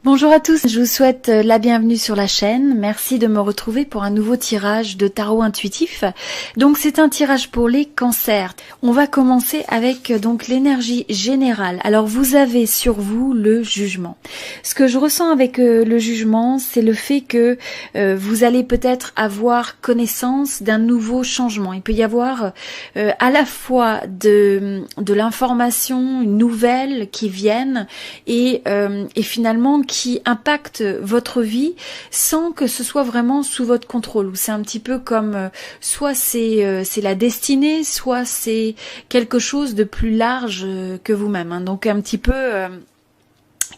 Bonjour à tous, je vous souhaite la bienvenue sur la chaîne. Merci de me retrouver pour un nouveau tirage de tarot intuitif. Donc c'est un tirage pour les cancers. On va commencer avec donc l'énergie générale. Alors vous avez sur vous le jugement. Ce que je ressens avec le jugement, c'est le fait que vous allez peut-être avoir connaissance d'un nouveau changement. Il peut y avoir à la fois de l'information nouvelle qui viennent et finalement qui impacte votre vie sans que ce soit vraiment sous votre contrôle. C'est un petit peu comme soit c'est la destinée, soit c'est quelque chose de plus large que vous-même. Hein. Donc un petit peu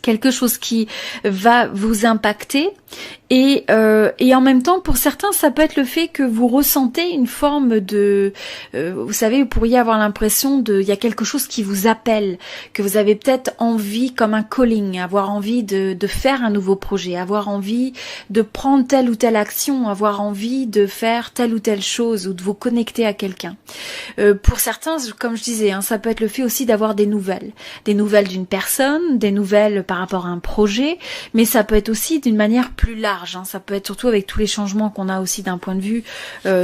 quelque chose qui va vous impacter et en même temps pour certains ça peut être le fait que vous ressentez une forme de vous savez, vous pourriez avoir l'impression il y a quelque chose qui vous appelle, que vous avez peut-être envie comme un calling, avoir envie de faire un nouveau projet, avoir envie de prendre telle ou telle action, avoir envie de faire telle ou telle chose ou de vous connecter à quelqu'un. Pour certains, comme je disais, hein, ça peut être le fait aussi d'avoir des nouvelles d'une personne, des nouvelles par rapport à un projet, mais ça peut être aussi d'une manière plus large. Hein. Ça peut être surtout avec tous les changements qu'on a aussi d'un point de vue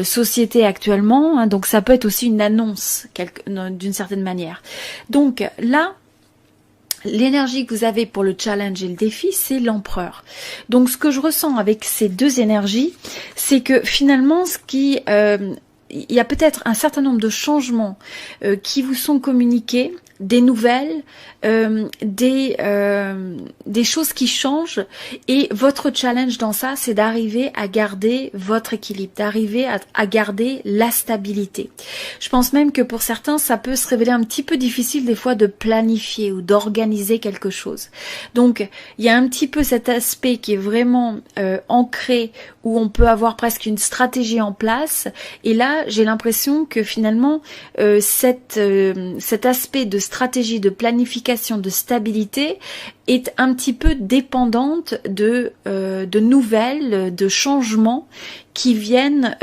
société actuellement. Hein. Donc ça peut être aussi une annonce d'une certaine manière. Donc là, l'énergie que vous avez pour le challenge et le défi, c'est l'empereur. Donc ce que je ressens avec ces deux énergies, c'est que finalement il y a peut-être un certain nombre de changements qui vous sont communiqués, des nouvelles, des choses qui changent, et votre challenge dans ça, c'est d'arriver à garder votre équilibre, d'arriver à garder la stabilité. Je pense même que pour certains, ça peut se révéler un petit peu difficile des fois de planifier ou d'organiser quelque chose. Donc, il y a un petit peu cet aspect qui est vraiment ancré, où on peut avoir presque une stratégie en place, et là, j'ai l'impression que finalement, cet aspect de stratégie, de planification, de stabilité est un petit peu dépendante de nouvelles, de changements qui viennent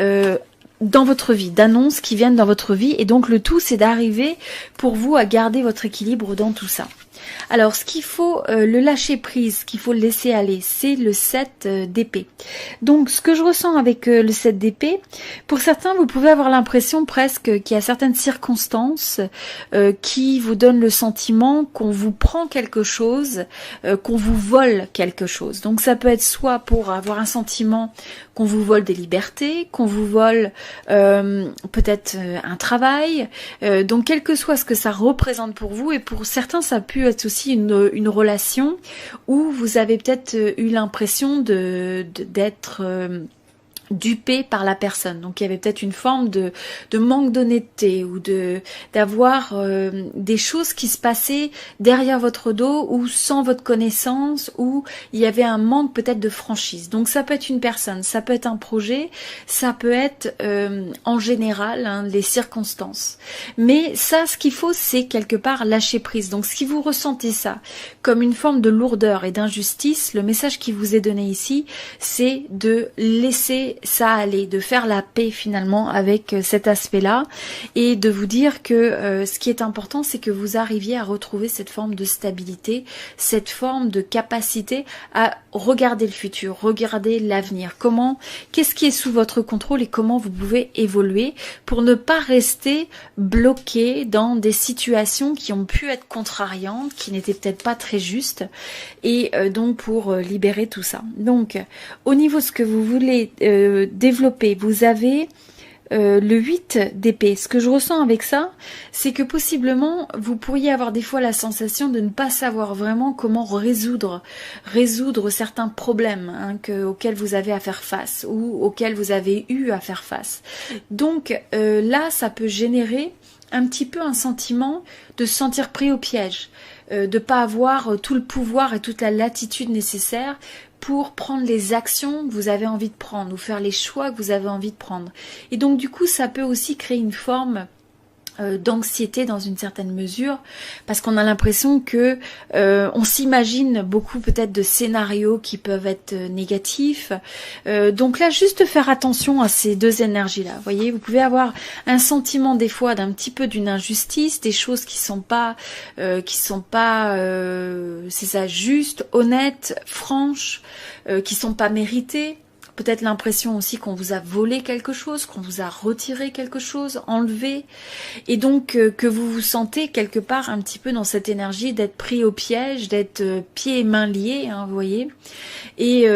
dans votre vie, d'annonces qui viennent dans votre vie, et donc le tout c'est d'arriver pour vous à garder votre équilibre dans tout ça. Alors ce qu'il faut, le lâcher prise, ce qu'il faut le laisser aller, c'est le 7 d'épée. Donc ce que je ressens avec le 7 d'épée, pour certains vous pouvez avoir l'impression presque qu'il y a certaines circonstances qui vous donnent le sentiment qu'on vous prend quelque chose, qu'on vous vole quelque chose. Donc ça peut être soit pour avoir un sentiment qu'on vous vole des libertés, qu'on vous vole peut-être un travail, donc quel que soit ce que ça représente pour vous, et pour certains ça peut être aussi une relation où vous avez peut-être eu l'impression d'être dupé par la personne. Donc il y avait peut-être une forme de manque d'honnêteté ou d'avoir des choses qui se passaient derrière votre dos ou sans votre connaissance, où il y avait un manque peut-être de franchise. Donc ça peut être une personne, ça peut être un projet, ça peut être en général les circonstances. Mais ça, ce qu'il faut, c'est quelque part lâcher prise. Donc si vous ressentez ça comme une forme de lourdeur et d'injustice, le message qui vous est donné ici, c'est de laisser ça aller, de faire la paix finalement avec cet aspect-là, et de vous dire que ce qui est important, c'est que vous arriviez à retrouver cette forme de stabilité, cette forme de capacité à regarder le futur, regarder l'avenir. Qu'est-ce qui est sous votre contrôle et comment vous pouvez évoluer pour ne pas rester bloqué dans des situations qui ont pu être contrariantes, qui n'étaient peut-être pas très justes, et donc pour libérer tout ça. Donc au niveau de ce que vous voulez développer, vous avez le 8 d'épée. Ce que je ressens avec ça, c'est que possiblement vous pourriez avoir des fois la sensation de ne pas savoir vraiment comment résoudre certains problèmes auxquels vous avez à faire face ou auxquels vous avez eu à faire face. Donc là, ça peut générer un petit peu un sentiment de se sentir pris au piège, de pas avoir tout le pouvoir et toute la latitude nécessaire pour prendre les actions que vous avez envie de prendre ou faire les choix que vous avez envie de prendre. Et donc du coup, ça peut aussi créer une forme d'anxiété dans une certaine mesure, parce qu'on a l'impression que on s'imagine beaucoup peut-être de scénarios qui peuvent être négatifs. Donc là, juste faire attention à ces deux énergies-là. Vous voyez, vous pouvez avoir un sentiment des fois d'un petit peu d'une injustice, des choses qui sont pas, c'est ça, justes, honnêtes, franches, qui sont pas méritées. Peut-être l'impression aussi qu'on vous a volé quelque chose, qu'on vous a retiré quelque chose, enlevé. Et donc que vous vous sentez quelque part un petit peu dans cette énergie d'être pris au piège, d'être pieds et mains liés, hein, vous voyez. Et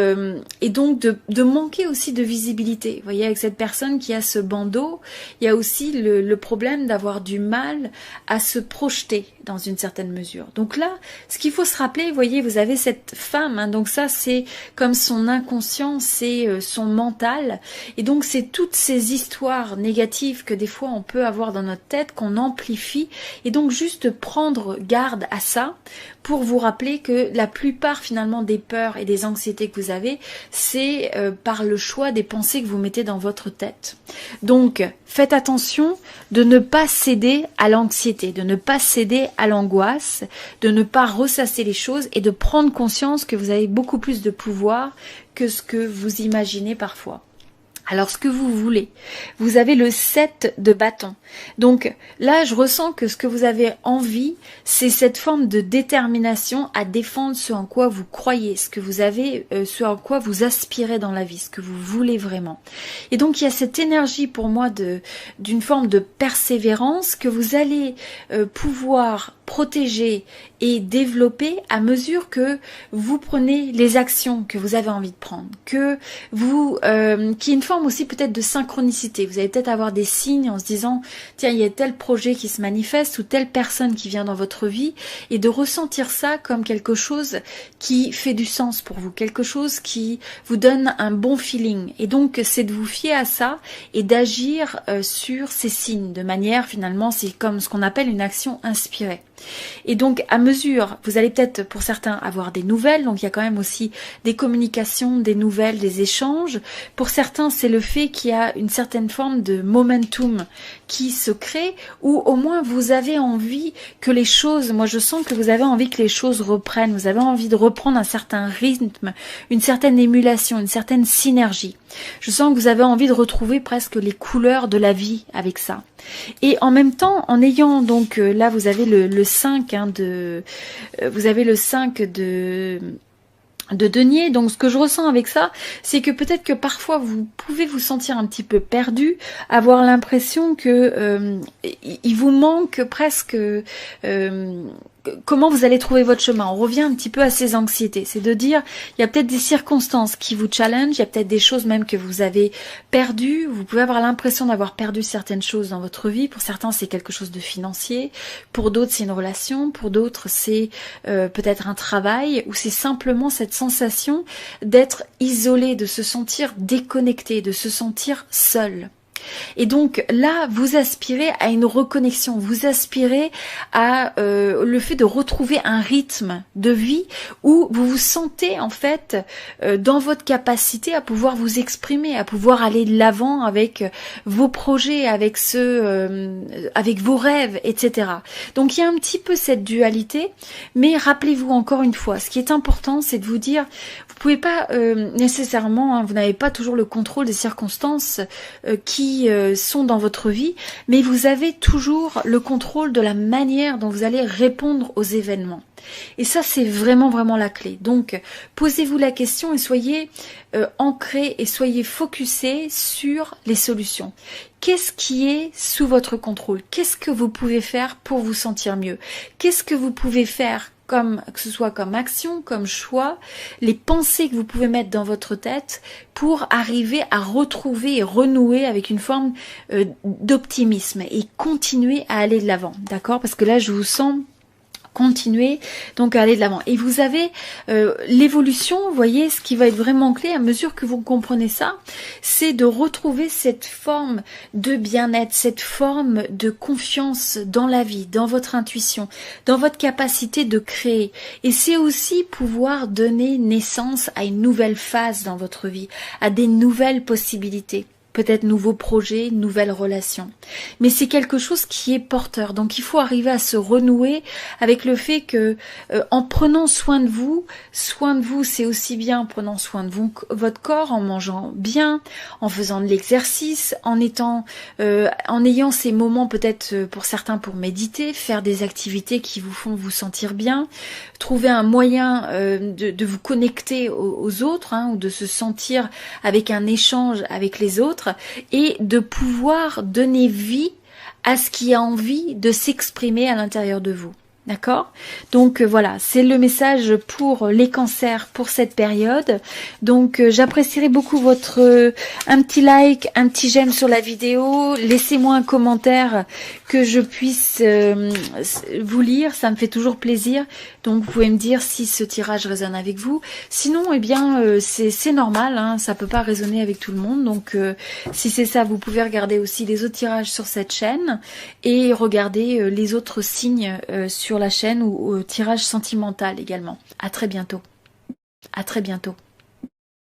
donc de manquer aussi de visibilité. Vous voyez, avec cette personne qui a ce bandeau, il y a aussi le problème d'avoir du mal à se projeter dans une certaine mesure. Donc là, ce qu'il faut se rappeler, vous voyez, vous avez cette femme, hein, donc ça c'est comme son inconscient, c'est son mental, et donc c'est toutes ces histoires négatives que des fois on peut avoir dans notre tête, qu'on amplifie, et donc juste prendre garde à ça, pour vous rappeler que la plupart finalement des peurs et des anxiétés que vous avez, c'est par le choix des pensées que vous mettez dans votre tête. Donc faites attention de ne pas céder à l'anxiété, de ne pas céder à l'angoisse, de ne pas ressasser les choses et de prendre conscience que vous avez beaucoup plus de pouvoir que ce que vous imaginez parfois. Alors ce que vous voulez, vous avez le 7 de bâton. Donc là je ressens que ce que vous avez envie, c'est cette forme de détermination à défendre ce en quoi vous croyez, ce que vous avez, ce en quoi vous aspirez dans la vie, ce que vous voulez vraiment. Et donc il y a cette énergie pour moi d'une forme de persévérance que vous allez pouvoir protéger et développer à mesure que vous prenez les actions que vous avez envie de prendre, que vous, qui est une forme aussi peut-être de synchronicité. Vous allez peut-être avoir des signes en se disant tiens, il y a tel projet qui se manifeste ou telle personne qui vient dans votre vie, et de ressentir ça comme quelque chose qui fait du sens pour vous, quelque chose qui vous donne un bon feeling. Et donc c'est de vous fier à ça et d'agir sur ces signes de manière, finalement c'est comme ce qu'on appelle une action inspirée. Et donc à mesure, vous allez peut-être pour certains avoir des nouvelles, donc il y a quand même aussi des communications, des nouvelles, des échanges. Pour certains c'est le fait qu'il y a une certaine forme de momentum qui se crée, ou au moins vous avez envie que les choses, moi je sens que vous avez envie que les choses reprennent, vous avez envie de reprendre un certain rythme, une certaine émulation, une certaine synergie. Je sens que vous avez envie de retrouver presque les couleurs de la vie avec ça. Et en même temps, en ayant donc, là vous avez le 5, hein, vous avez le 5 de denier. Donc ce que je ressens avec ça, c'est que peut-être que parfois vous pouvez vous sentir un petit peu perdu, avoir l'impression que il vous manque presque comment vous allez trouver votre chemin. On revient un petit peu à ces anxiétés, c'est de dire il y a peut-être des circonstances qui vous challenge, il y a peut-être des choses même que vous avez perdues, vous pouvez avoir l'impression d'avoir perdu certaines choses dans votre vie. Pour certains c'est quelque chose de financier, pour d'autres c'est une relation, pour d'autres c'est peut-être un travail, ou c'est simplement cette sensation d'être isolé, de se sentir déconnecté, de se sentir seul. Et donc là, vous aspirez à une reconnexion, vous aspirez à le fait de retrouver un rythme de vie où vous vous sentez en fait dans votre capacité à pouvoir vous exprimer, à pouvoir aller de l'avant avec vos projets, avec avec vos rêves, etc. Donc il y a un petit peu cette dualité, mais rappelez-vous encore une fois, ce qui est important, c'est de vous dire, vous pouvez pas nécessairement, hein, vous n'avez pas toujours le contrôle des circonstances qui sont dans votre vie, mais vous avez toujours le contrôle de la manière dont vous allez répondre aux événements. Et ça, c'est vraiment, vraiment la clé. Donc, posez-vous la question et soyez ancrés et soyez focusés sur les solutions. Qu'est-ce qui est sous votre contrôle? Qu'est-ce que vous pouvez faire pour vous sentir mieux? Qu'est-ce que vous pouvez faire que ce soit comme action, comme choix, les pensées que vous pouvez mettre dans votre tête pour arriver à retrouver et renouer avec une forme d'optimisme et continuer à aller de l'avant, d'accord? Parce que là, je vous sens continuer donc à aller de l'avant. Et vous avez l'évolution, vous voyez, ce qui va être vraiment clé à mesure que vous comprenez ça, c'est de retrouver cette forme de bien-être, cette forme de confiance dans la vie, dans votre intuition, dans votre capacité de créer. Et c'est aussi pouvoir donner naissance à une nouvelle phase dans votre vie, à des nouvelles possibilités. peut-être nouveaux projets, nouvelles relations. Mais c'est quelque chose qui est porteur. Donc il faut arriver à se renouer avec le fait que en prenant soin de vous c'est aussi bien en prenant soin de vous, votre corps, en mangeant bien, en faisant de l'exercice, en ayant ces moments peut-être pour certains pour méditer, faire des activités qui vous font vous sentir bien, trouver un moyen de vous connecter aux autres, hein, ou de se sentir avec un échange avec les autres et de pouvoir donner vie à ce qui a envie de s'exprimer à l'intérieur de vous. D'accord? Donc voilà, c'est le message pour les cancers pour cette période. Donc j'apprécierais beaucoup votre un petit like, un petit j'aime sur la vidéo. Laissez-moi un commentaire que je puisse vous lire, ça me fait toujours plaisir. Donc vous pouvez me dire si ce tirage résonne avec vous. Sinon, eh bien c'est normal, hein, ça peut pas résonner avec tout le monde. Donc si c'est ça, vous pouvez regarder aussi les autres tirages sur cette chaîne et regarder les autres signes sur la chaîne ou au tirage sentimental également. À très bientôt. À très bientôt.